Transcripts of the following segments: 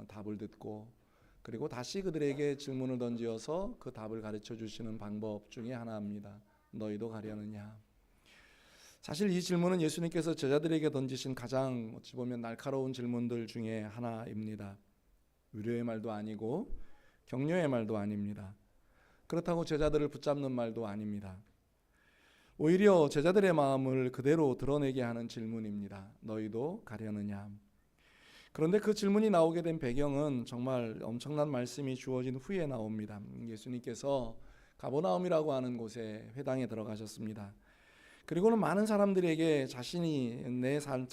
답을 듣고 그리고 다시 그들에게 질문을 던지어서 그 답을 가르쳐 주시는 방법 중에 하나입니다. 너희도 가려느냐? 사실 이 질문은 예수님께서 제자들에게 던지신 가장 어찌 보면 날카로운 질문들 중에 하나입니다. 위로의 말도 아니고 격려의 말도 아닙니다. 그렇다고 제자들을 붙잡는 말도 아닙니다. 오히려 제자들의 마음을 그대로 드러내게 하는 질문입니다. 너희도 가려느냐? 그런데 그 질문이 나오게 된 배경은 정말 엄청난 말씀이 주어진 후에 나옵니다. 예수님께서 가버나움이라고 하는 곳에 회당에 들어가셨습니다. 그리고는 많은 사람들에게 내 살은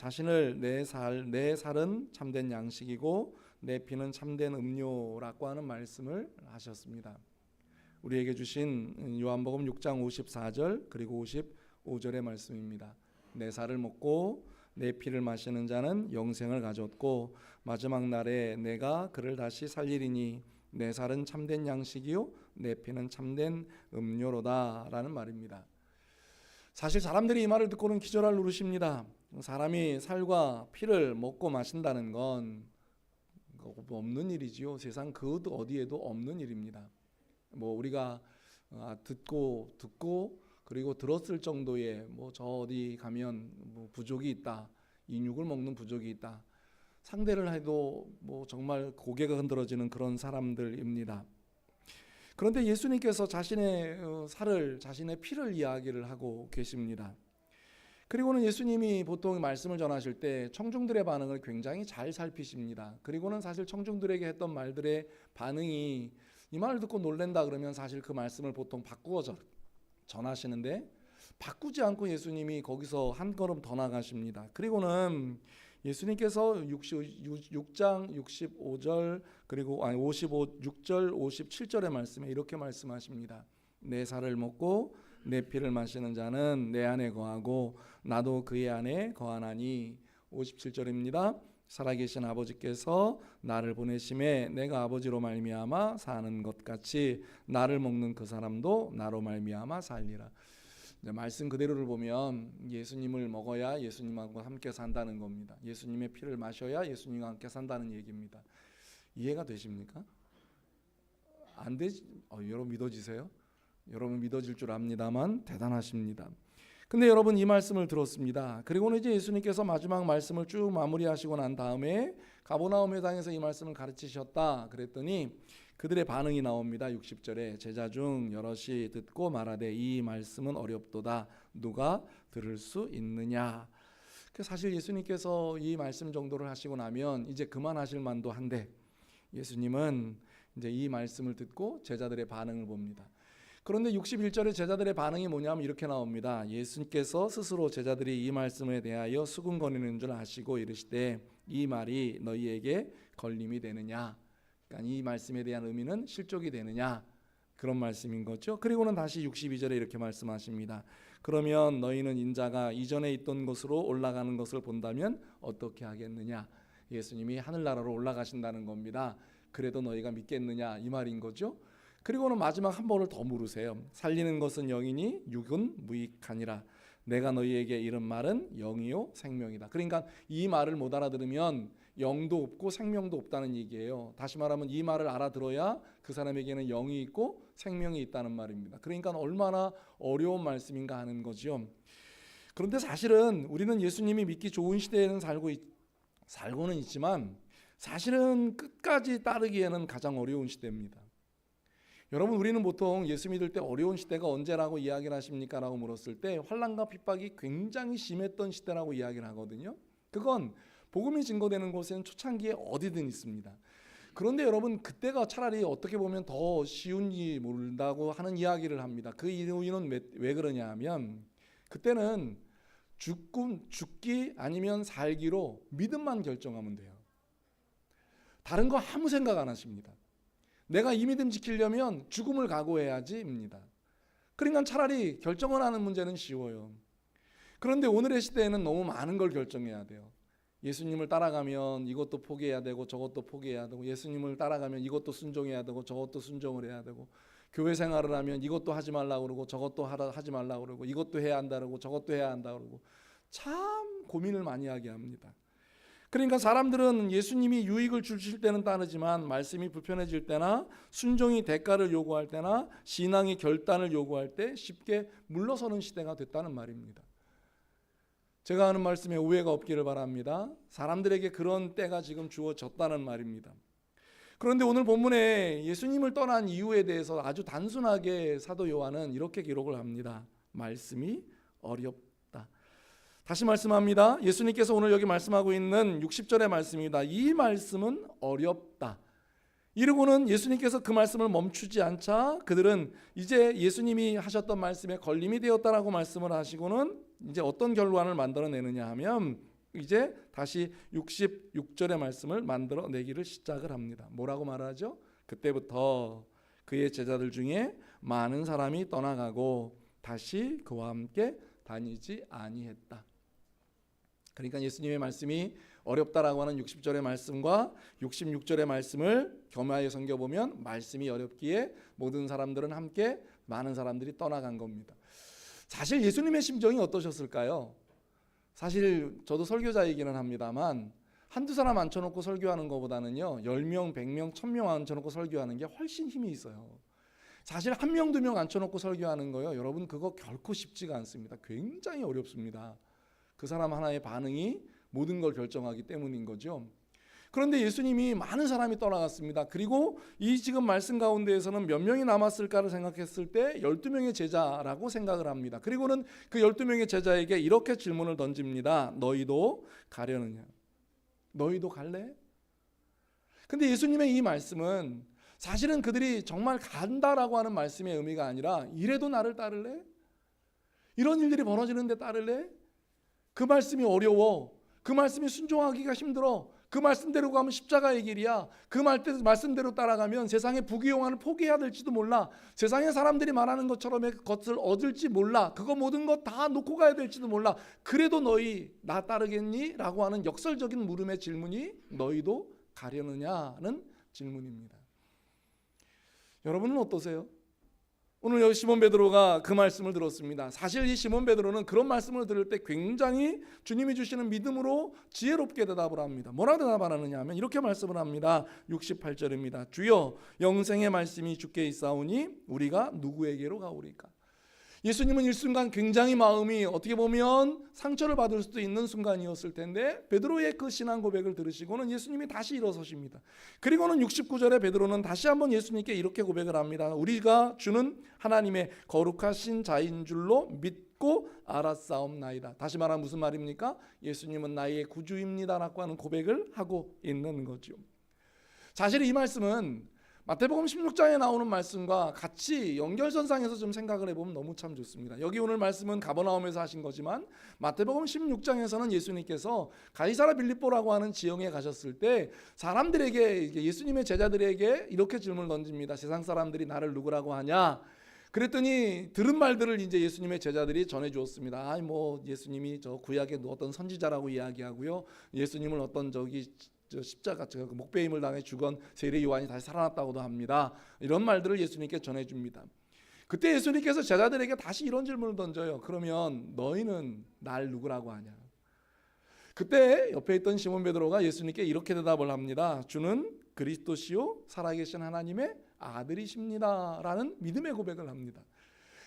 참된 양식이고 내 피는 참된 음료라고 하는 말씀을 하셨습니다. 우리에게 주신 요한복음 6장 54절 그리고 55절의 말씀입니다. 내 살을 먹고 내 피를 마시는 자는 영생을 가졌고 마지막 날에 내가 그를 다시 살리리니 내 살은 참된 양식이요 내 피는 참된 음료로다 라는 말입니다. 사실 사람들이 이 말을 듣고는 기절할 노릇입니다. 사람이 살과 피를 먹고 마신다는 건 없는 일이지요. 세상 그 어디에도 없는 일입니다. 우리가 듣고 그리고 들었을 정도의 저 어디 가면 부족이 있다, 인육을 먹는 부족이 있다, 상대를 해도 정말 고개가 흔들어지는 그런 사람들입니다. 그런데 예수님께서 자신의 자신의 피를 이야기를 하고 계십니다. 그리고는 예수님이 보통 말씀을 전하실 때 청중들의 반응을 굉장히 잘 살피십니다. 그리고는 사실 청중들에게 했던 말들의 반응이 이 말을 듣고 놀랜다 그러면 사실 그 말씀을 보통 바꾸어 전하시는데 바꾸지 않고 예수님이 거기서 한 걸음 더 나가십니다. 그리고는 예수님께서 6장 65절 그리고 6절 57절의 말씀에 이렇게 말씀하십니다. 내 살을 먹고 내 피를 마시는 자는 내 안에 거하고 나도 그의 안에 거하나니 57절입니다. 살아계신 아버지께서 나를 보내심에 내가 아버지로 말미암아 사는 것 같이 나를 먹는 그 사람도 나로 말미암아 살리라. 말씀 그대로를 보면 예수님을 먹어야 예수님하고 함께 산다는 겁니다. 예수님의 피를 마셔야 예수님과 함께 산다는 얘기입니다. 이해가 되십니까? 안 되지? 여러분 믿어지세요? 여러분 믿어질 줄 압니다만 대단하십니다. 근데 여러분 이 말씀을 들었습니다. 그리고는 이제 예수님께서 마지막 말씀을 쭉 마무리하시고 난 다음에 가버나움 회당에서 이 말씀을 가르치셨다 그랬더니 그들의 반응이 나옵니다. 60절에 제자 중 여럿이 듣고 말하되 이 말씀은 어렵도다 누가 들을 수 있느냐. 사실 예수님께서 이 말씀 정도를 하시고 나면 이제 그만하실 만도 한데 예수님은 이제 이 말씀을 듣고 제자들의 반응을 봅니다. 그런데 61절에 제자들의 반응이 뭐냐면 이렇게 나옵니다. 예수님께서 스스로 제자들이 이 말씀에 대하여 수군거리는 줄 아시고 이르시되 이 말이 너희에게 걸림이 되느냐. 그러니까 이 말씀에 대한 의미는 실족이 되느냐 그런 말씀인 거죠. 그리고는 다시 62절에 이렇게 말씀하십니다. 그러면 너희는 인자가 이전에 있던 곳으로 올라가는 것을 본다면 어떻게 하겠느냐. 예수님이 하늘나라로 올라가신다는 겁니다. 그래도 너희가 믿겠느냐 이 말인 거죠. 그리고는 마지막 한 번을 더 물으세요. 살리는 것은 영이니 육은 무익하니라. 내가 너희에게 이른 말은 영이요 생명이다. 그러니까 이 말을 못 알아들으면 영도 없고 생명도 없다는 얘기예요. 다시 말하면 이 말을 알아들어야 그 사람에게는 영이 있고 생명이 있다는 말입니다. 그러니까 얼마나 어려운 말씀인가 하는 거죠. 그런데 사실은 우리는 예수님이 믿기 좋은 시대에는 살고는 있지만 사실은 끝까지 따르기에는 가장 어려운 시대입니다. 여러분 우리는 보통 예수 믿을 때 어려운 시대가 언제라고 이야기를 하십니까? 라고 물었을 때 환난과 핍박이 굉장히 심했던 시대라고 이야기를 하거든요. 그건 복음이 증거되는 곳에는 초창기에 어디든 있습니다. 그런데 여러분 그때가 차라리 어떻게 보면 더 쉬운지 모른다고 하는 이야기를 합니다. 그 이유는 왜 그러냐 하면 그때는 죽기 아니면 살기로 믿음만 결정하면 돼요. 다른 거 아무 생각 안 하십니다. 내가 이 믿음 지키려면 죽음을 각오해야지입니다. 그러니까 차라리 결정을 하는 문제는 쉬워요. 그런데 오늘의 시대에는 너무 많은 걸 결정해야 돼요. 예수님을 따라가면 이것도 포기해야 되고 저것도 포기해야 되고 예수님을 따라가면 이것도 순종해야 되고 저것도 순종을 해야 되고 교회 생활을 하면 이것도 하지 말라고 그러고 저것도 하지 말라고 그러고 이것도 해야 한다 그러고 저것도 해야 한다 그러고 참 고민을 많이 하게 합니다. 그러니까 사람들은 예수님이 유익을 주실 때는 따르지만 말씀이 불편해질 때나 순종이 대가를 요구할 때나 신앙이 결단을 요구할 때 쉽게 물러서는 시대가 됐다는 말입니다. 제가 하는 말씀에 오해가 없기를 바랍니다. 사람들에게 그런 때가 지금 주어졌다는 말입니다. 그런데 오늘 본문에 예수님을 떠난 이유에 대해서 아주 단순하게 사도 요한은 이렇게 기록을 합니다. 말씀이 어렵다. 다시 말씀합니다. 예수님께서 오늘 여기 말씀하고 있는 60절의 말씀입니다. 이 말씀은 어렵다. 이르고는 예수님께서 그 말씀을 멈추지 않자 그들은 이제 예수님이 하셨던 말씀에 걸림이 되었다라고 말씀을 하시고는 이제 어떤 결론을 만들어내느냐 하면 이제 다시 66절의 말씀을 만들어내기를 시작을 합니다. 뭐라고 말하죠? 그때부터 그의 제자들 중에 많은 사람이 떠나가고 다시 그와 함께 다니지 아니했다. 그러니까 예수님의 말씀이 어렵다라고 하는 60절의 말씀과 66절의 말씀을 겸하여 섬겨보면 말씀이 어렵기에 모든 사람들은 함께 많은 사람들이 떠나간 겁니다. 사실 예수님의 심정이 어떠셨을까요? 사실 저도 설교자이기는 합니다만 한두 사람 앉혀놓고 설교하는 것보다는요 10명, 100명, 1000명 앉혀놓고 설교하는 게 훨씬 힘이 있어요. 사실 1명, 2명 앉혀놓고 설교하는 거요 여러분 그거 결코 쉽지가 않습니다. 굉장히 어렵습니다. 그 사람 하나의 반응이 모든 걸 결정하기 때문인 거죠. 그런데 예수님이 많은 사람이 떠나갔습니다. 그리고 이 지금 말씀 가운데에서는 몇 명이 남았을까를 생각했을 때 12명의 제자라고 생각을 합니다. 그리고는 그 12명의 제자에게 이렇게 질문을 던집니다. 너희도 가려느냐? 너희도 갈래? 근데 예수님의 이 말씀은 사실은 그들이 정말 간다라고 하는 말씀의 의미가 아니라 이래도 나를 따를래? 이런 일들이 벌어지는데 따를래? 그 말씀이 어려워. 그 말씀이 순종하기가 힘들어. 그 말씀대로 가면 십자가의 길이야. 그 말씀대로 따라가면 세상의 부귀영화를 포기해야 될지도 몰라. 세상의 사람들이 말하는 것처럼의 것을 얻을지 몰라. 그거 모든 것 다 놓고 가야 될지도 몰라. 그래도 너희 나 따르겠니? 라고 하는 역설적인 물음의 질문이 너희도 가려느냐는 질문입니다. 여러분은 어떠세요? 오늘 여기 시몬 베드로가 그 말씀을 들었습니다. 사실 이 시몬 베드로는 그런 말씀을 들을 때 굉장히 주님이 주시는 믿음으로 지혜롭게 대답을 합니다. 뭐라 대답하느냐 하면 이렇게 말씀을 합니다. 68절입니다. 주여 영생의 말씀이 주께 있사오니 우리가 누구에게로 가오리까? 예수님은 일순간 굉장히 마음이 어떻게 보면 상처를 받을 수도 있는 순간이었을 텐데 베드로의 그 신앙 고백을 들으시고는 예수님이 다시 일어서십니다. 그리고는 69절에 베드로는 다시 한번 예수님께 이렇게 고백을 합니다. 우리가 주는 하나님의 거룩하신 자인 줄로 믿고 알았사옵나이다. 다시 말하면 무슨 말입니까? 예수님은 나의 구주입니다라고 하는 고백을 하고 있는 거죠. 사실 이 말씀은 마태복음 16장에 나오는 말씀과 같이 연결선상에서 좀 생각을 해보면 너무 참 좋습니다. 여기 오늘 말씀은 가버나움에서 하신 거지만 마태복음 16장에서는 예수님께서 가이사라 빌립보라고 하는 지역에 가셨을 때 사람들에게 예수님의 제자들에게 이렇게 질문을 던집니다. 세상 사람들이 나를 누구라고 하냐? 그랬더니 들은 말들을 이제 예수님의 제자들이 전해 주었습니다. 예수님이 저 구약의 어떤 선지자라고 이야기하고요. 예수님을 어떤 십자가 목배임을 당해 죽은 세례 요한이 다시 살아났다고도 합니다. 이런 말들을 예수님께 전해줍니다. 그때 예수님께서 제자들에게 다시 이런 질문을 던져요. 그러면 너희는 날 누구라고 하냐? 그때 옆에 있던 시몬 베드로가 예수님께 이렇게 대답을 합니다. 주는 그리스도시요 살아계신 하나님의 아들이십니다 라는 믿음의 고백을 합니다.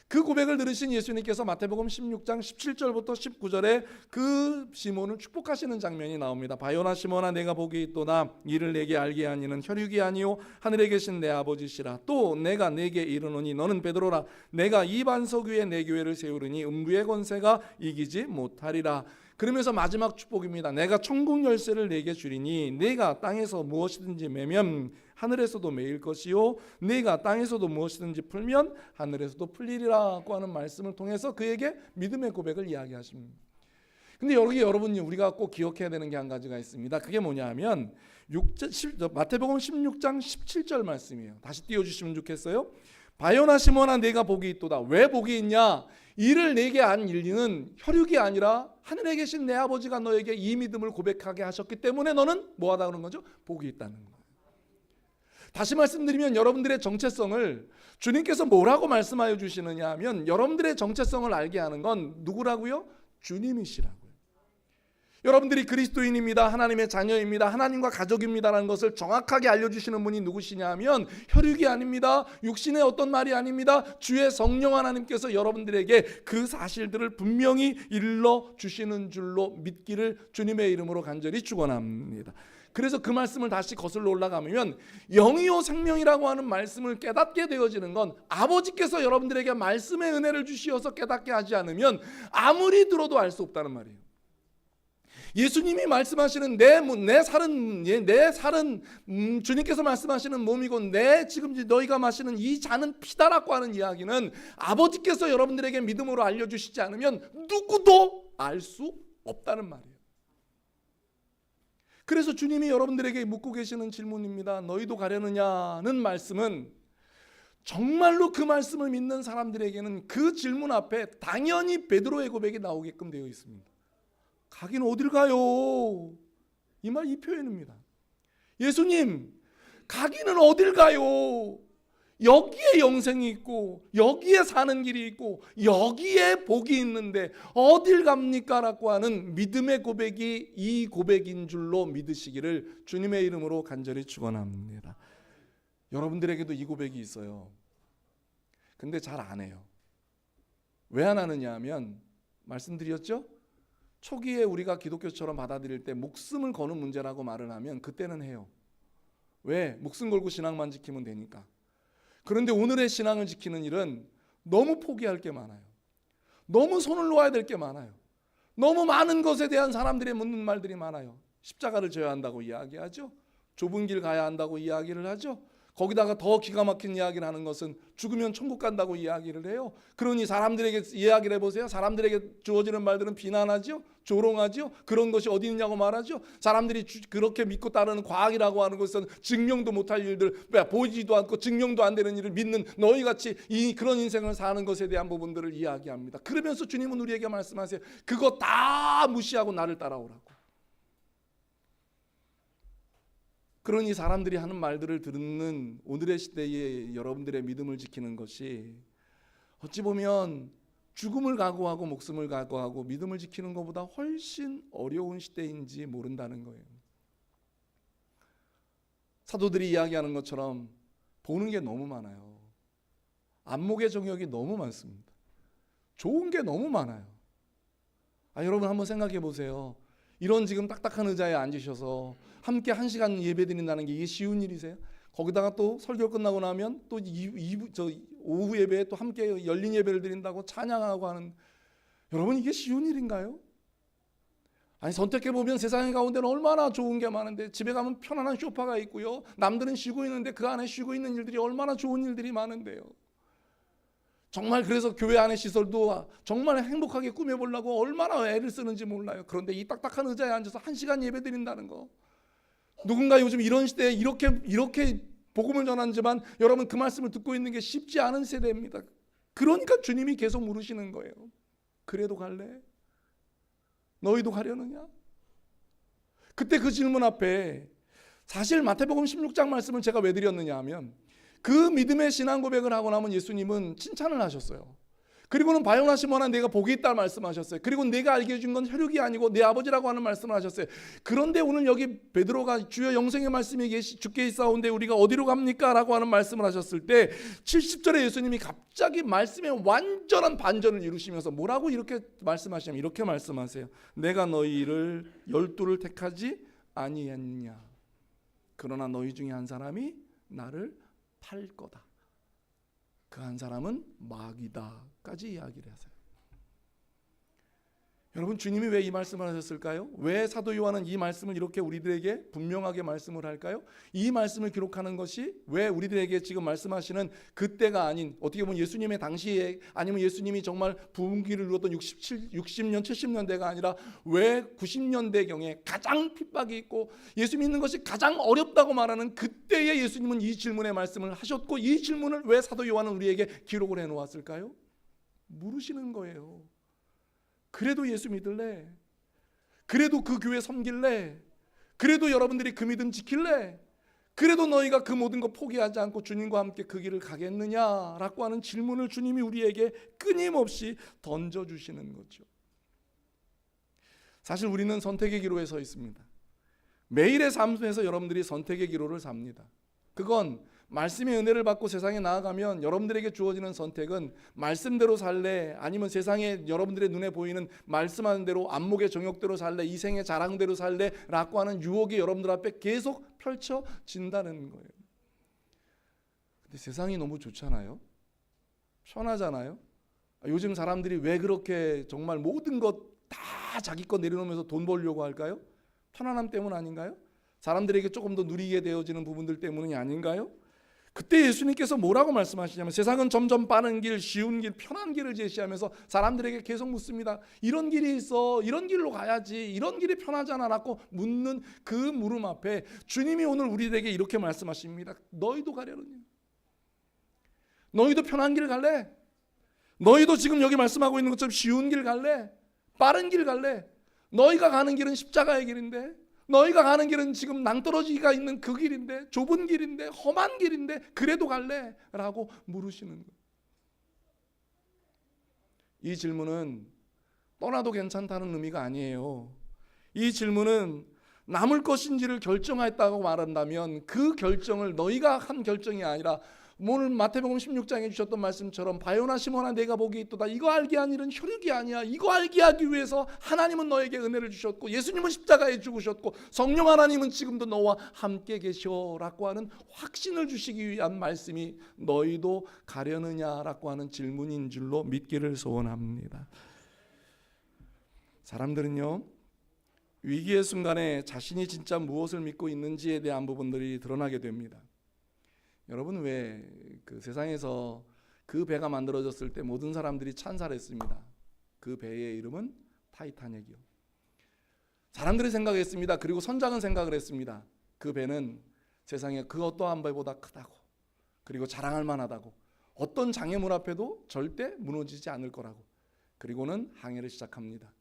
그 고백을 들으신 예수님께서 마태복음 16장 17절부터 19절에 그 시몬을 축복하시는 장면이 나옵니다. 바요나 시몬아 내가 복이 있도다. 이를 내게 알게 하니는 혈육이 아니요 하늘에 계신 내 아버지시라. 또 내가 내게 이르노니 너는 베드로라. 내가 이 반석 위에 내 교회를 세우리니 음부의 권세가 이기지 못하리라. 그러면서 마지막 축복입니다. 내가 천국 열쇠를 내게 주리니 내가 땅에서 무엇이든지 매면 하늘에서도 매일 것이요 내가 땅에서도 무엇이든지 풀면 하늘에서도 풀리리라고 하는 말씀을 통해서 그에게 믿음의 고백을 이야기하십니다. 근데 여기 여러분이 우리가 꼭 기억해야 되는 게 한 가지가 있습니다. 그게 뭐냐 하면 마태복음 16장 17절 말씀이에요. 다시 띄워주시면 좋겠어요. 바요나 시몬아 내가 복이 있도다. 왜 복이 있냐? 이를 내게 안 일리는 혈육이 아니라 하늘에 계신 내 아버지가 너에게 이 믿음을 고백하게 하셨기 때문에 너는 뭐하다 그런 거죠? 복이 있다는 거예요. 다시 말씀드리면 여러분들의 정체성을 주님께서 뭐라고 말씀하여 주시느냐 하면 여러분들의 정체성을 알게 하는 건 누구라고요? 주님이시라고요. 여러분들이 그리스도인입니다, 하나님의 자녀입니다, 하나님과 가족입니다라는 것을 정확하게 알려주시는 분이 누구시냐 하면 혈육이 아닙니다, 육신의 어떤 말이 아닙니다. 주의 성령 하나님께서 여러분들에게 그 사실들을 분명히 일러주시는 줄로 믿기를 주님의 이름으로 간절히 축원합니다. 그래서 그 말씀을 다시 거슬러 올라가면 영이요 생명이라고 하는 말씀을 깨닫게 되어지는 건 아버지께서 여러분들에게 말씀의 은혜를 주시어서 깨닫게 하지 않으면 아무리 들어도 알 수 없다는 말이에요. 예수님이 말씀하시는 내 살은 주님께서 말씀하시는 몸이고 지금 너희가 마시는 이 잔은 피다라고 하는 이야기는 아버지께서 여러분들에게 믿음으로 알려주시지 않으면 누구도 알 수 없다는 말이에요. 그래서 주님이 여러분들에게 묻고 계시는 질문입니다. 너희도 가려느냐는 말씀은 정말로 그 말씀을 믿는 사람들에게는 그 질문 앞에 당연히 베드로의 고백이 나오게끔 되어 있습니다. 가긴 어딜 가요? 이 표현입니다. 예수님, 가기는 어딜 가요? 여기에 영생이 있고 여기에 사는 길이 있고 여기에 복이 있는데 어딜 갑니까? 라고 하는 믿음의 고백이 이 고백인 줄로 믿으시기를 주님의 이름으로 간절히 축원합니다. 여러분들에게도 이 고백이 있어요. 근데 잘 안 해요. 왜 안 하느냐 하면 말씀드렸죠? 초기에 우리가 기독교처럼 받아들일 때 목숨을 거는 문제라고 말을 하면 그때는 해요. 왜? 목숨 걸고 신앙만 지키면 되니까. 그런데 오늘의 신앙을 지키는 일은 너무 포기할 게 많아요. 너무 손을 놓아야 될 게 많아요. 너무 많은 것에 대한 사람들의 묻는 말들이 많아요. 십자가를 져야 한다고 이야기하죠. 좁은 길 가야 한다고 이야기를 하죠. 거기다가 더 기가 막힌 이야기를 하는 것은 죽으면 천국 간다고 이야기를 해요. 그러니 사람들에게 이야기를 해보세요. 사람들에게 주어지는 말들은 비난하죠, 조롱하죠. 그런 것이 어디 있냐고 말하죠. 사람들이 그렇게 믿고 따르는 과학이라고 하는 것은 증명도 못할 일들, 보이지도 않고 증명도 안 되는 일을 믿는 너희같이 그런 인생을 사는 것에 대한 부분들을 이야기합니다. 그러면서 주님은 우리에게 말씀하세요. 그거 다 무시하고 나를 따라오라고. 그러니 사람들이 하는 말들을 듣는 오늘의 시대에 여러분들의 믿음을 지키는 것이 어찌 보면 죽음을 각오하고 목숨을 각오하고 믿음을 지키는 것보다 훨씬 어려운 시대인지 모른다는 거예요. 사도들이 이야기하는 것처럼 보는 게 너무 많아요. 안목의 정역이 너무 많습니다. 좋은 게 너무 많아요. 여러분 한번 생각해 보세요. 이런 지금 딱딱한 의자에 앉으셔서 함께 1시간 예배 드린다는 게 이게 쉬운 일이세요? 거기다가 또 설교 끝나고 나면 또 오후 예배에 또 함께 열린 예배를 드린다고 찬양하고 하는, 여러분 이게 쉬운 일인가요? 선택해 보면 세상 가운데는 얼마나 좋은 게 많은데, 집에 가면 편안한 소파가 있고요, 남들은 쉬고 있는데 그 안에 쉬고 있는 일들이 얼마나 좋은 일들이 많은데요. 정말 그래서 교회 안의 시설도 정말 행복하게 꾸며보려고 얼마나 애를 쓰는지 몰라요. 그런데 이 딱딱한 의자에 앉아서 1시간 예배 드린다는 거, 누군가 요즘 이런 시대에 이렇게 복음을 전하지만 여러분 그 말씀을 듣고 있는 게 쉽지 않은 세대입니다. 그러니까 주님이 계속 물으시는 거예요. 그래도 갈래? 너희도 가려느냐? 그때 그 질문 앞에 사실 마태복음 16장 말씀을 제가 왜 드렸느냐 하면, 그 믿음의 신앙 고백을 하고 나면 예수님은 칭찬을 하셨어요. 그리고는 바요나 시몬아 내가 복이 있다 말씀하셨어요. 그리고 내가 알게 해준 건 혈육이 아니고 내 아버지라고 하는 말씀을 하셨어요. 그런데 오늘 여기 베드로가 주여 영생의 말씀이 주께 있사온데 우리가 어디로 갑니까? 라고 하는 말씀을 하셨을 때 70절에 예수님이 갑자기 말씀의 완전한 반전을 이루시면서 뭐라고 이렇게 말씀하시냐면 이렇게 말씀하세요. 내가 너희를 12를 택하지 아니했냐? 그러나 너희 중에 한 사람이 나를 팔 거다. 그 한 사람은 마귀다까지 이야기를 하세요. 여러분 주님이 왜 이 말씀을 하셨을까요? 왜 사도 요한은 이 말씀을 이렇게 우리들에게 분명하게 말씀을 할까요? 이 말씀을 기록하는 것이 왜 우리들에게 지금 말씀하시는 그때가 아닌, 어떻게 보면 예수님의 당시에, 아니면 예수님이 정말 부흥기를 이루었던 60년 70년대가 아니라 왜 90년대경에 가장 핍박이 있고 예수 믿는 것이 가장 어렵다고 말하는 그때에 예수님은 이 질문의 말씀을 하셨고, 이 질문을 왜 사도 요한은 우리에게 기록을 해놓았을까요? 물으시는 거예요. 그래도 예수 믿을래? 그래도 그 교회 섬길래? 그래도 여러분들이 그 믿음 지킬래? 그래도 너희가 그 모든 거 포기하지 않고 주님과 함께 그 길을 가겠느냐라고 하는 질문을 주님이 우리에게 끊임없이 던져주시는 거죠. 사실 우리는 선택의 기로에 서 있습니다. 매일의 삶에서 여러분들이 선택의 기로를 삽니다. 그건 말씀의 은혜를 받고 세상에 나아가면 여러분들에게 주어지는 선택은 말씀대로 살래, 아니면 세상에 여러분들의 눈에 보이는 말씀하는 대로 안목의 정욕대로 살래, 이생의 자랑대로 살래 라고 하는 유혹이 여러분들 앞에 계속 펼쳐진다는 거예요. 근데 세상이 너무 좋잖아요. 편하잖아요. 요즘 사람들이 왜 그렇게 정말 모든 것 다 자기 것 내려놓으면서 돈 벌려고 할까요? 편안함 때문 아닌가요? 사람들에게 조금 더 누리게 되어지는 부분들 때문이 아닌가요? 그때 예수님께서 뭐라고 말씀하시냐면 세상은 점점 빠른 길, 쉬운 길, 편한 길을 제시하면서 사람들에게 계속 묻습니다. 이런 길이 있어, 이런 길로 가야지, 이런 길이 편하잖아 라고 묻는 그 물음 앞에 주님이 오늘 우리에게 이렇게 말씀하십니다. 너희도 가려느냐? 너희도 편한 길 갈래? 너희도 지금 여기 말씀하고 있는 것처럼 쉬운 길 갈래? 빠른 길 갈래? 너희가 가는 길은 십자가의 길인데, 너희가 가는 길은 지금 낭떠러지가 있는 그 길인데, 좁은 길인데, 험한 길인데 그래도 갈래? 라고 물으시는 거예요. 이 질문은 떠나도 괜찮다는 의미가 아니에요. 이 질문은 남을 것인지를 결정했다고 말한다면 그 결정을 너희가 한 결정이 아니라 오늘 마태복음 16장에 주셨던 말씀처럼 바요나 시몬아 내가 복이 있도다. 이거 알게 한 일은 혈육이 아니야. 이거 알게 하기 위해서 하나님은 너에게 은혜를 주셨고 예수님은 십자가에 죽으셨고 성령 하나님은 지금도 너와 함께 계셔라고 하는 확신을 주시기 위한 말씀이 너희도 가려느냐라고 하는 질문인 줄로 믿기를 소원합니다. 사람들은요, 위기의 순간에 자신이 진짜 무엇을 믿고 있는지에 대한 부분들이 드러나게 됩니다. 여러분, 왜 그 세상에서 그 배가 만들어졌을 때 모든 사람들이 찬사를 했습니다. 그 배의 이름은 타이타닉이요. 사람들이 생각했습니다. 그리고 선장은 생각을 했습니다. 그 배는 세상에 그 어떠한 배보다 크다고, 그리고 자랑할 만하다고, 어떤 장애물 앞에도 절대 무너지지 않을 거라고. 그리고는 항해를 시작합니다.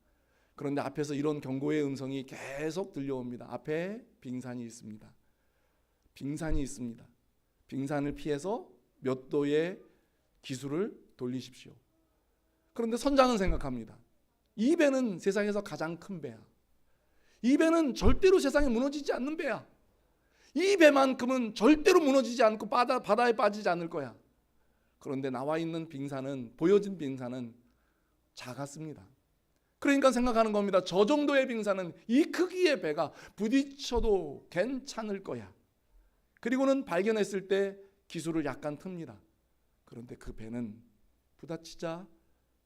그런데 앞에서 이런 경고의 음성이 계속 들려옵니다. 앞에 빙산이 있습니다. 빙산이 있습니다. 빙산을 피해서 몇 도의 기술을 돌리십시오. 그런데 선장은 생각합니다. 이 배는 세상에서 가장 큰 배야. 이 배는 절대로 세상에 무너지지 않는 배야. 이 배만큼은 절대로 무너지지 않고 바다에 빠지지 않을 거야. 그런데 나와 있는 빙산은, 보여진 빙산은 작았습니다. 그러니까 생각하는 겁니다. 저 정도의 빙산은, 이 크기의 배가 부딪혀도 괜찮을 거야. 그리고는 발견했을 때 기술을 약간 틉니다. 그런데 그 배는 부딪히자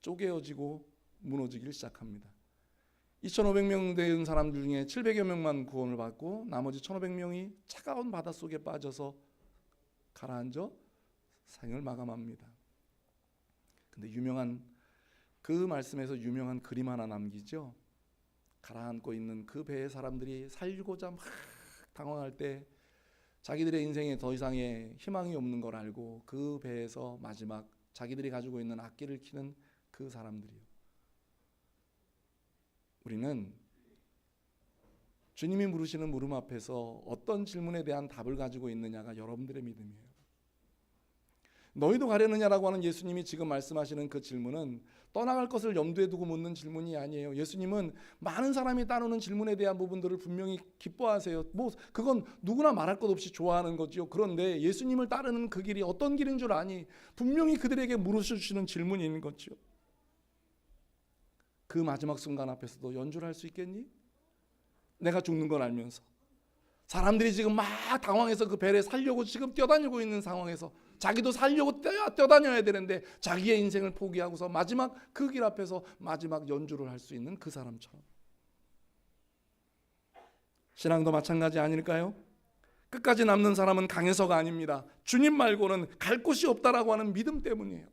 쪼개어지고 무너지기 시작합니다. 2,500명 된 사람들 중에 700여 명만 구원을 받고 나머지 1,500명이 차가운 바닷속에 빠져서 가라앉아 생을 마감합니다. 근데 유명한 그 말씀에서 유명한 그림 하나 남기죠. 가라앉고 있는 그 배의 사람들이 살고자 막 당황할 때 자기들의 인생에 더 이상의 희망이 없는 걸 알고 그 배에서 마지막 자기들이 가지고 있는 악기를 키는 그 사람들이요. 우리는 주님이 물으시는 물음 앞에서 어떤 질문에 대한 답을 가지고 있느냐가 여러분들의 믿음이에요. 너희도 가려느냐라고 하는 예수님이 지금 말씀하시는 그 질문은 떠나갈 것을 염두에 두고 묻는 질문이 아니에요. 예수님은 많은 사람이 따르는 질문에 대한 부분들을 분명히 기뻐하세요. 그건 누구나 말할 것 없이 좋아하는 거죠. 그런데 예수님을 따르는 그 길이 어떤 길인 줄 아니? 분명히 그들에게 물으셔주시는 질문이 있는 거죠. 그 마지막 순간 앞에서도 연주를 할 수 있겠니? 내가 죽는 걸 알면서 사람들이 지금 막 당황해서 그 배를 살려고 지금 뛰어다니고 있는 상황에서 자기도 살려고 뛰어다녀야 되는데 자기의 인생을 포기하고서 마지막 그 길 앞에서 마지막 연주를 할 수 있는 그 사람처럼. 신앙도 마찬가지 아닐까요? 끝까지 남는 사람은 강해서가 아닙니다. 주님 말고는 갈 곳이 없다라고 하는 믿음 때문이에요.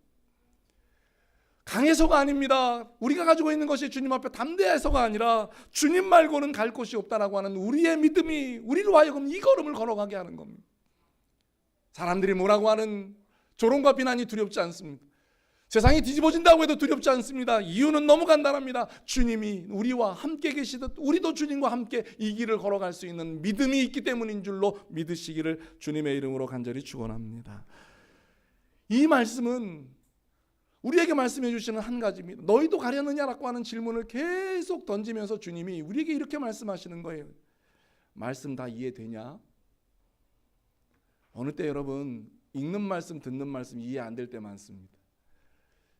강해서가 아닙니다. 우리가 가지고 있는 것이 주님 앞에 담대해서가 아니라 주님 말고는 갈 곳이 없다라고 하는 우리의 믿음이 우리로 하여금 이 걸음을 걸어가게 하는 겁니다. 사람들이 뭐라고 하는 조롱과 비난이 두렵지 않습니다. 세상이 뒤집어진다고 해도 두렵지 않습니다. 이유는 너무 간단합니다. 주님이 우리와 함께 계시듯 우리도 주님과 함께 이 길을 걸어갈 수 있는 믿음이 있기 때문인 줄로 믿으시기를 주님의 이름으로 간절히 축원합니다. 이 말씀은 우리에게 말씀해 주시는 한 가지입니다. 너희도 가려느냐라고 하는 질문을 계속 던지면서 주님이 우리에게 이렇게 말씀하시는 거예요. 말씀 다 이해되냐? 어느 때 여러분 읽는 말씀 듣는 말씀 이해 안 될 때 많습니다.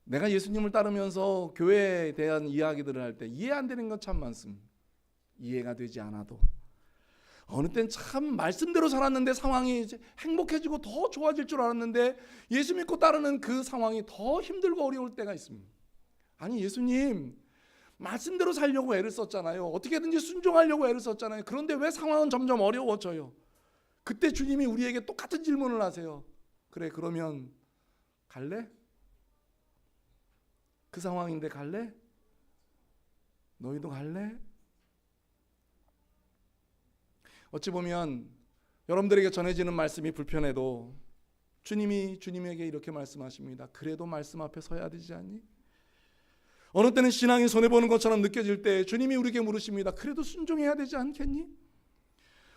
내가 예수님을 따르면서 교회에 대한 이야기들을 할 때 이해 안 되는 건 참 많습니다. 이해가 되지 않아도 어느 땐 참 말씀대로 살았는데 상황이 이제 행복해지고 더 좋아질 줄 알았는데 예수 믿고 따르는 그 상황이 더 힘들고 어려울 때가 있습니다. 아니 예수님 말씀대로 살려고 애를 썼잖아요. 어떻게든지 순종하려고 애를 썼잖아요. 그런데 왜 상황은 점점 어려워져요? 그때 주님이 우리에게 똑같은 질문을 하세요. 그래 그러면 갈래? 그 상황인데 갈래? 너희도 갈래? 어찌 보면 여러분들에게 전해지는 말씀이 불편해도 주님이 주님에게 이렇게 말씀하십니다. 그래도 말씀 앞에 서야 되지 않니? 어느 때는 신앙이 손해보는 것처럼 느껴질 때 주님이 우리에게 물으십니다. 그래도 순종해야 되지 않겠니?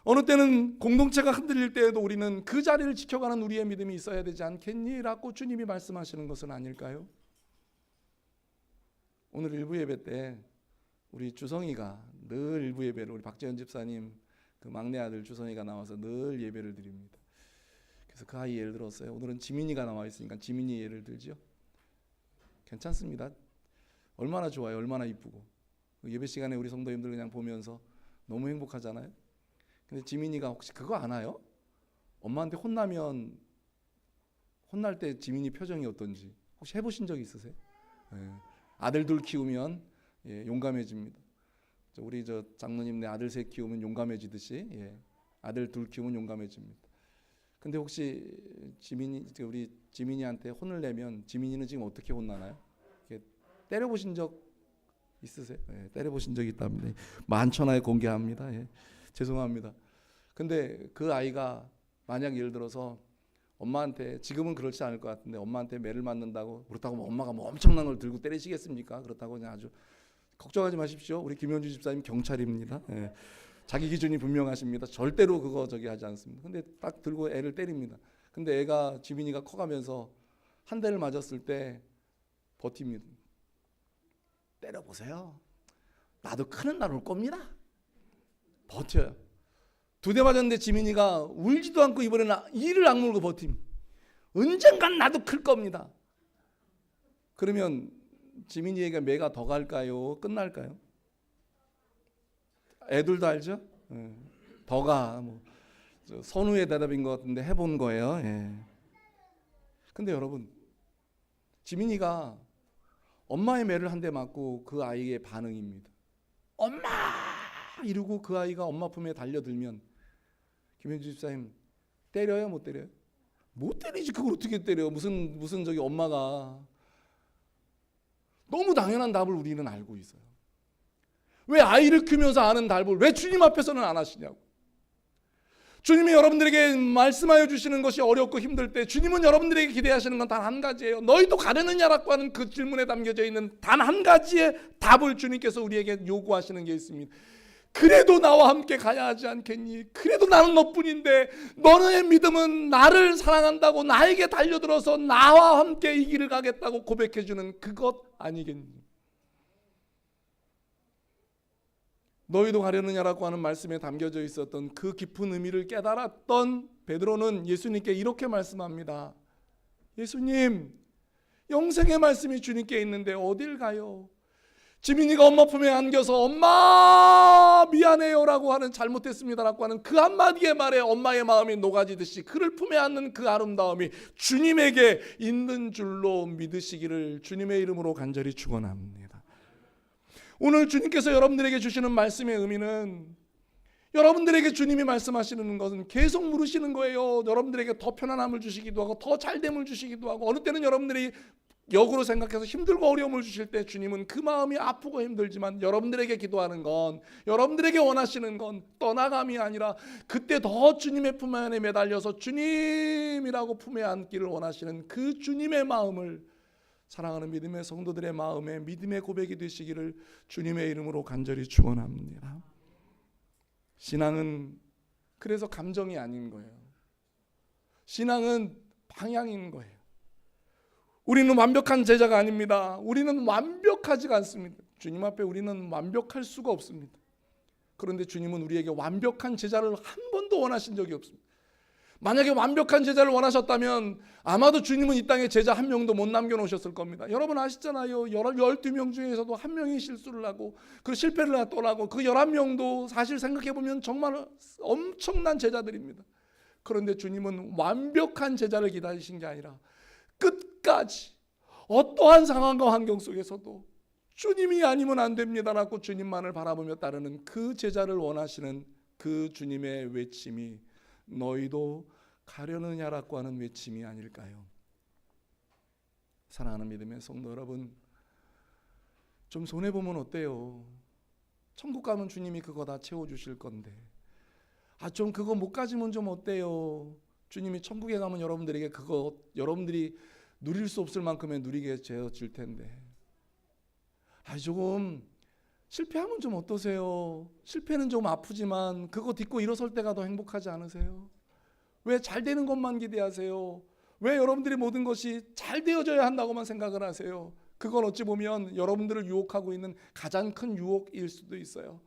어느 때는 공동체가 흔들릴 때에도 우리는 그 자리를 지켜가는 우리의 믿음이 있어야 되지 않겠니? 라고 주님이 말씀하시는 것은 아닐까요? 오늘 일부 예배 때 우리 주성이가 늘 일부 예배를 우리 박재현 집사님 그 막내 아들 주성이가 나와서 늘 예배를 드립니다. 그래서 그 아이 예를 들었어요. 오늘은 지민이가 나와 있으니까 지민이 예를 들죠. 괜찮습니다. 얼마나 좋아요. 얼마나 이쁘고 예배 시간에 우리 성도님들 그냥 보면서 너무 행복하잖아요. 근데 지민이가 혹시 그거 아나요? 엄마한테 혼나면 혼날 때 지민이 표정이 어떤지 혹시 해보신 적 있으세요? 네. 아들 둘 키우면 용감해집니다. 우리 저 장로님 내 아들 셋 키우면 용감해지듯이 아들 둘 키우면 용감해집니다. 근데 혹시 우리 지민이한테 혼을 내면 지민이는 지금 어떻게 혼나나요? 때려보신 적 있으세요? 때려보신 적이 있답니다. 만천하에 공개합니다. 죄송합니다. 근데 그 아이가 만약 예를 들어서 엄마한테 지금은 그렇지 않을 것 같은데 엄마한테 매를 맞는다고 그렇다고 뭐 엄마가 뭐 엄청난 걸 들고 때리시겠습니까? 그렇다고 그냥 아주 걱정하지 마십시오. 우리 김현주 집사님 경찰입니다. 자기 기준이 분명하십니다. 절대로 그거 저기 하지 않습니다. 근데 딱 들고 애를 때립니다. 근데 애가 지민이가 커가면서 한 대를 맞았을 때 버팁니다. 때려보세요. 나도 크는 날 올 겁니다. 버텨요. 두 대 맞았는데 지민이가 울지도 않고 이번에는 이를 악물고 버팀. 언젠간 나도 클 겁니다. 그러면 지민이에게 매가 더 갈까요? 끝날까요? 애들도 알죠? 더가 뭐 선우의 대답인 것 같은데 해본 거예요. 근데 여러분 지민이가 엄마의 매를 한 대 맞고 그 아이의 반응입니다. 엄마! 이러고 그 아이가 엄마 품에 달려들면 김현주 집사님 때려요? 못 때려요? 못 때리지. 그걸 어떻게 때려? 무슨 저기 엄마가. 너무 당연한 답을 우리는 알고 있어요. 왜 아이를 키우면서 아는 답을 왜 주님 앞에서는 안 하시냐고. 주님이 여러분들에게 말씀하여 주시는 것이 어렵고 힘들 때 주님은 여러분들에게 기대하시는 건 단 한 가지예요. 너희도 가려느냐라고 하는 그 질문에 담겨져 있는 단 한 가지의 답을 주님께서 우리에게 요구하시는 게 있습니다. 그래도 나와 함께 가야 하지 않겠니? 그래도 나는 너뿐인데 너의 믿음은 나를 사랑한다고 나에게 달려들어서 나와 함께 이 길을 가겠다고 고백해주는 그것 아니겠니? 너희도 가려느냐라고 하는 말씀에 담겨져 있었던 그 깊은 의미를 깨달았던 베드로는 예수님께 이렇게 말씀합니다. 예수님, 영생의 말씀이 주님께 있는데 어딜 가요? 지민이가 엄마 품에 안겨서 엄마 미안해요 라고 하는 잘못했습니다 라고 하는 그 한마디의 말에 엄마의 마음이 녹아지듯이 그를 품에 안는 그 아름다움이 주님에게 있는 줄로 믿으시기를 주님의 이름으로 간절히 축원합니다. 오늘 주님께서 여러분들에게 주시는 말씀의 의미는 여러분들에게 주님이 말씀하시는 것은 계속 물으시는 거예요. 여러분들에게 더 편안함을 주시기도 하고 더 잘됨을 주시기도 하고 어느 때는 여러분들이 역으로 생각해서 힘들고 어려움을 주실 때 주님은 그 마음이 아프고 힘들지만 여러분들에게 기도하는 건 여러분들에게 원하시는 건 떠나감이 아니라 그때 더 주님의 품 안에 매달려서 주님이라고 품에 안기를 원하시는 그 주님의 마음을 사랑하는 믿음의 성도들의 마음에 믿음의 고백이 되시기를 주님의 이름으로 간절히 축원합니다. 신앙은 그래서 감정이 아닌 거예요. 신앙은 방향인 거예요. 우리는 완벽한 제자가 아닙니다. 우리는 완벽하지가 않습니다. 주님 앞에 우리는 완벽할 수가 없습니다. 그런데 주님은 우리에게 완벽한 제자를 한 번도 원하신 적이 없습니다. 만약에 완벽한 제자를 원하셨다면 아마도 주님은 이 땅에 제자 한 명도 못 남겨놓으셨을 겁니다. 여러분 아시잖아요. 12명 중에서도 한 명이 실수를 하고 그 실패를 하고 그 11명도 사실 생각해보면 정말 엄청난 제자들입니다. 그런데 주님은 완벽한 제자를 기다리신 게 아니라 끝까지 어떠한 상황과 환경 속에서도 주님이 아니면 안 됩니다라고 주님만을 바라보며 따르는 그 제자를 원하시는 그 주님의 외침이 너희도 가려느냐라고 하는 외침이 아닐까요? 사랑하는 믿음의 성도 여러분, 좀 손해보면 어때요? 천국 가면 주님이 그거 다 채워주실 건데 좀 그거 못 가지면 좀 어때요? 주님이 천국에 가면 여러분들에게 그거 여러분들이 누릴 수 없을 만큼의 누리게 되어질 텐데 조금 실패하면 좀 어떠세요? 실패는 좀 아프지만 그거 딛고 일어설 때가 더 행복하지 않으세요? 왜 잘 되는 것만 기대하세요? 왜 여러분들의 모든 것이 잘 되어져야 한다고만 생각을 하세요? 그건 어찌 보면 여러분들을 유혹하고 있는 가장 큰 유혹일 수도 있어요.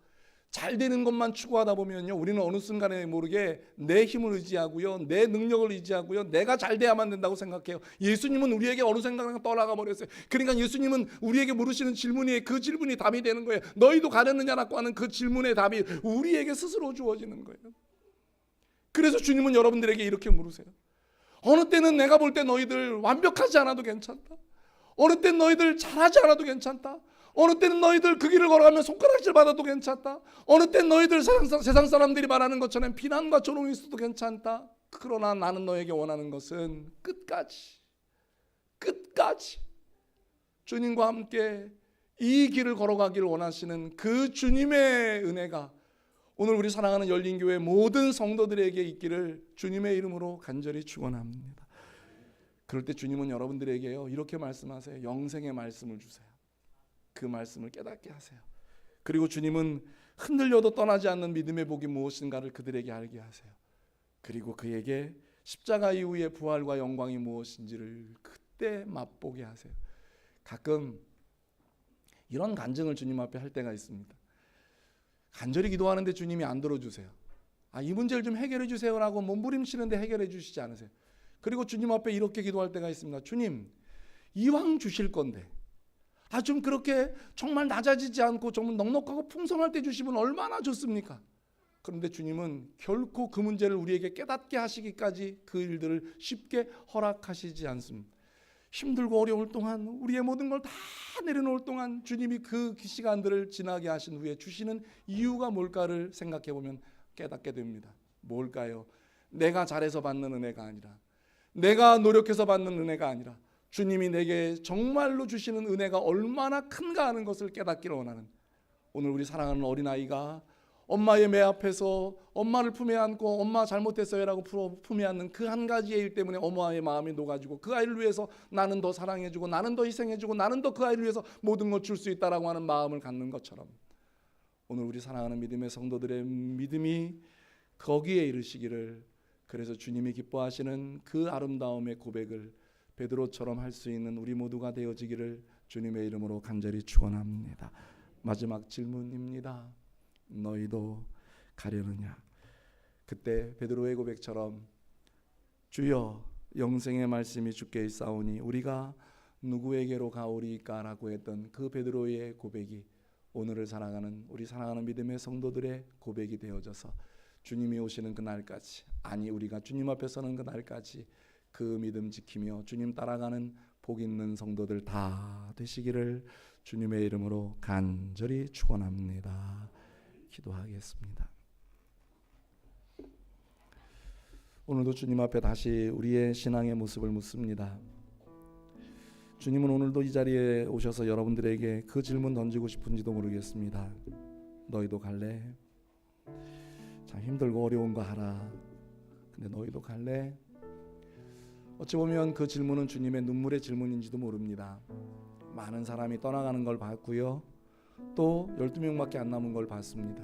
잘 되는 것만 추구하다 보면요, 우리는 어느 순간에 모르게 내 힘을 의지하고요, 내 능력을 의지하고요, 내가 잘 돼야만 된다고 생각해요. 예수님은 우리에게 어느 순간에 떠나가 버렸어요. 그러니까 예수님은 우리에게 물으시는 질문이 그 질문이 답이 되는 거예요. 너희도 가려느냐라고 하는 그 질문의 답이 우리에게 스스로 주어지는 거예요. 그래서 주님은 여러분들에게 이렇게 물으세요. 어느 때는 내가 볼 때 너희들 완벽하지 않아도 괜찮다. 어느 때는 너희들 잘하지 않아도 괜찮다. 어느 때는 너희들 그 길을 걸어가면 손가락질 받아도 괜찮다. 어느 때는 너희들 세상 사람들이 말하는 것처럼 비난과 조롱이 있어도 괜찮다. 그러나 나는 너에게 원하는 것은 끝까지 주님과 함께 이 길을 걸어가기를 원하시는 그 주님의 은혜가 오늘 우리 사랑하는 열린교회 모든 성도들에게 있기를 주님의 이름으로 간절히 축원합니다. 그럴 때 주님은 여러분들에게요 이렇게 말씀하세요. 영생의 말씀을 주세요. 그 말씀을 깨닫게 하세요. 그리고 주님은 흔들려도 떠나지 않는 믿음의 복이 무엇인가를 그들에게 알게 하세요. 그리고 그에게 십자가 이후의 부활과 영광이 무엇인지를 그때 맛보게 하세요. 가끔 이런 간증을 주님 앞에 할 때가 있습니다. 간절히 기도하는데 주님이 안 들어주세요. 이 문제를 좀 해결해 주세요라고 몸부림치는데 해결해 주시지 않으세요. 그리고 주님 앞에 이렇게 기도할 때가 있습니다. 주님, 이왕 주실 건데 좀 그렇게 정말 낮아지지 않고 정말 넉넉하고 풍성할 때 주시면 얼마나 좋습니까? 그런데 주님은 결코 그 문제를 우리에게 깨닫게 하시기까지 그 일들을 쉽게 허락하시지 않습니다. 힘들고 어려울 동안 우리의 모든 걸 다 내려놓을 동안 주님이 그 시간들을 지나게 하신 후에 주시는 이유가 뭘까를 생각해 보면 깨닫게 됩니다. 뭘까요? 내가 잘해서 받는 은혜가 아니라, 내가 노력해서 받는 은혜가 아니라 주님이 내게 정말로 주시는 은혜가 얼마나 큰가 하는 것을 깨닫기를 원하는, 오늘 우리 사랑하는 어린아이가 엄마의 매 앞에서 엄마를 품에 안고 엄마 잘못했어요라고 품에 안는 그 한 가지의 일 때문에 엄마의 마음이 녹아지고 그 아이를 위해서 나는 더 사랑해주고 나는 더 희생해주고 나는 더 그 아이를 위해서 모든 걸 줄 수 있다라고 하는 마음을 갖는 것처럼 오늘 우리 사랑하는 믿음의 성도들의 믿음이 거기에 이르시기를, 그래서 주님이 기뻐하시는 그 아름다움의 고백을 베드로처럼 할 수 있는 우리 모두가 되어지기를 주님의 이름으로 간절히 축원합니다. 마지막 질문입니다. 너희도 가려느냐? 그때 베드로의 고백처럼 주여 영생의 말씀이 주께 있사오니 우리가 누구에게로 가오리까라고 했던 그 베드로의 고백이 오늘을 살아가는 우리 사랑하는 믿음의 성도들의 고백이 되어져서 주님이 오시는 그날까지, 아니 우리가 주님 앞에 서는 그날까지 그 믿음 지키며 주님 따라가는 복 있는 성도들 다 되시기를 주님의 이름으로 간절히 축원합니다. 기도하겠습니다. 오늘도 주님 앞에 다시 우리의 신앙의 모습을 묻습니다. 주님은 오늘도 이 자리에 오셔서 여러분들에게 그 질문 던지고 싶은지도 모르겠습니다. 너희도 갈래? 참 힘들고 어려운 거 하라. 근데 너희도 갈래? 어찌 보면 그 질문은 주님의 눈물의 질문인지도 모릅니다. 많은 사람이 떠나가는 걸 봤고요. 또 12명밖에 안 남은 걸 봤습니다.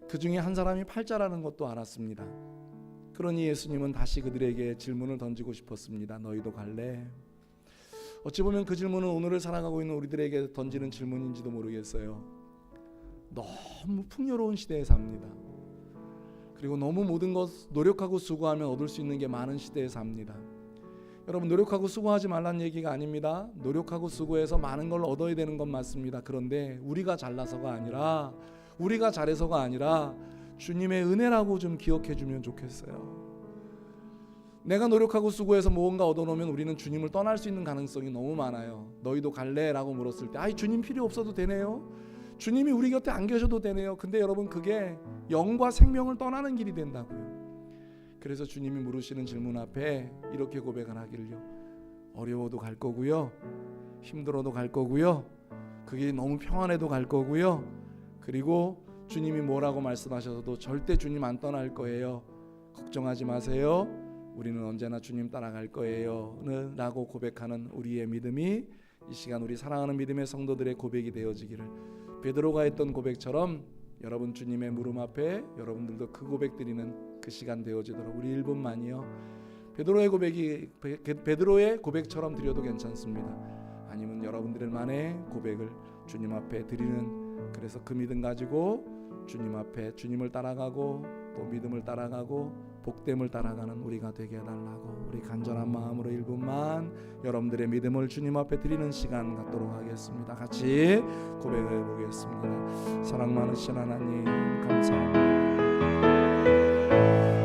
그 중에 한 사람이 팔자라는 것도 알았습니다. 그러니 예수님은 다시 그들에게 질문을 던지고 싶었습니다. 너희도 갈래? 어찌 보면 그 질문은 오늘을 살아가고 있는 우리들에게 던지는 질문인지도 모르겠어요. 너무 풍요로운 시대에 삽니다. 그리고 너무 모든 것 노력하고 수고하면 얻을 수 있는 게 많은 시대에 삽니다. 여러분, 노력하고 수고하지 말라는 얘기가 아닙니다. 노력하고 수고해서 많은 걸 얻어야 되는 건 맞습니다. 그런데 우리가 잘나서가 아니라, 우리가 잘해서가 아니라 주님의 은혜라고 좀 기억해 주면 좋겠어요. 내가 노력하고 수고해서 무언가 얻어놓으면 우리는 주님을 떠날 수 있는 가능성이 너무 많아요. 너희도 갈래? 라고 물었을 때, 아이, 주님 필요 없어도 되네요. 주님이 우리 곁에 안 계셔도 되네요. 근데 여러분, 그게 영과 생명을 떠나는 길이 된다고요. 그래서 주님이 물으시는 질문 앞에 이렇게 고백을 하길요. 어려워도 갈 거고요, 힘들어도 갈 거고요, 그게 너무 평안해도 갈 거고요, 그리고 주님이 뭐라고 말씀하셔도 절대 주님 안 떠날 거예요. 걱정하지 마세요. 우리는 언제나 주님 따라갈 거예요 라고 고백하는 우리의 믿음이 이 시간 우리 사랑하는 믿음의 성도들의 고백이 되어지기를, 베드로가 했던 고백처럼 여러분 주님의 물음 앞에 여러분들도 그 고백 드리는 그 시간 되어지도록 우리 1분만이요. 베드로의 고백처럼 드려도 괜찮습니다. 아니면 여러분들만의 고백을 주님 앞에 드리는, 그래서 그 믿음 가지고 주님 앞에 주님을 따라가고 또 믿음을 따라가고 복됨을 따라가는 우리가 되게 해달라고 우리 간절한 마음으로 1분만 여러분들의 믿음을 주님 앞에 드리는 시간 갖도록 하겠습니다. 같이 고백해 보겠습니다. 사랑 많으신 하나님, 감사합니다.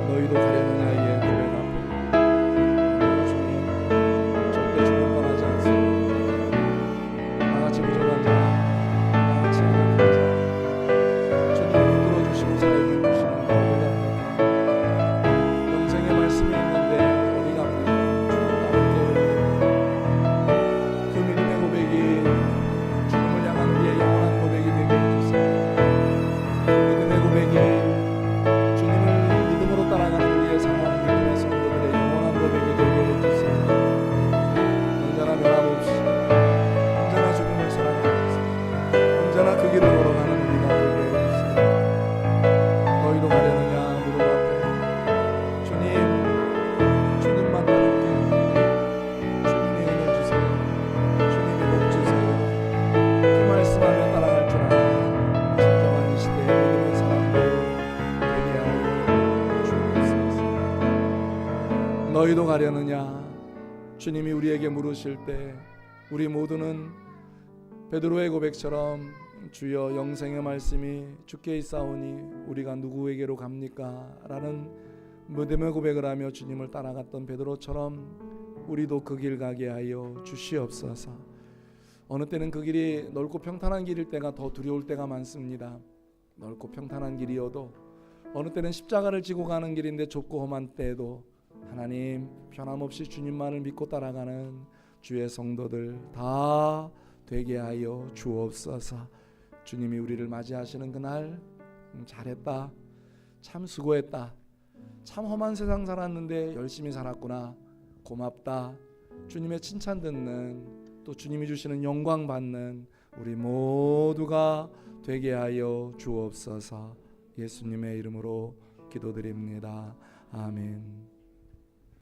너희도 가려느냐의 고백 앞에 주님 절대 주님 떠나지 않습니다. 나같이 부족한 자, 나같이 약한 자, 주님이 붙들어 주시고 사랑해 주시는 어디 갑니까? 영생의 말씀이 있는데 어디 갑니까? 주님 나를 깨우고 그 믿음의 고백이 주님을 향한 우리의 영원한 고백이 되게 해주세요. 그 믿음의 고백이 따라가는 우리의 사랑하는 믿음의 성도들의 영원한 고백이 되게 해주세요. 언제나 변함없이, 언제나 주님을 사랑하면서, 언제나 그 길을 걸어가는 우리가 되게 해주세요. 너희도 가려느냐 무릎 앞에 주님만 따를게요. 주님이 은혜 주세요. 주님이 복 주세요. 그 말씀하며 따라갈 줄 아는 진정한 이 시대의 믿음의 사람들 되게 하여 너희도 가려느냐? 주님이 우리에게 물으실 때 우리 모두는 베드로의 고백처럼 주여 영생의 말씀이 주께 있사오니 우리가 누구에게로 갑니까? 라는 믿음의 고백을 하며 주님을 따라갔던 베드로처럼 우리도 그 길 가게 하여 주시옵소서. 어느 때는 그 길이 넓고 평탄한 길일 때가 더 두려울 때가 많습니다. 넓고 평탄한 길이어도 어느 때는 십자가를 지고 가는 길인데 좁고 험한 때에도 하나님 변함없이 주님만을 믿고 따라가는 주의 성도들 다 되게 하여 주옵소서. 주님이 우리를 맞이하시는 그날 잘했다, 참 수고했다, 참 험한 세상 살았는데 열심히 살았구나, 고맙다, 주님의 칭찬 듣는, 또 주님이 주시는 영광 받는 우리 모두가 되게 하여 주옵소서. 예수님의 이름으로 기도드립니다. 아멘.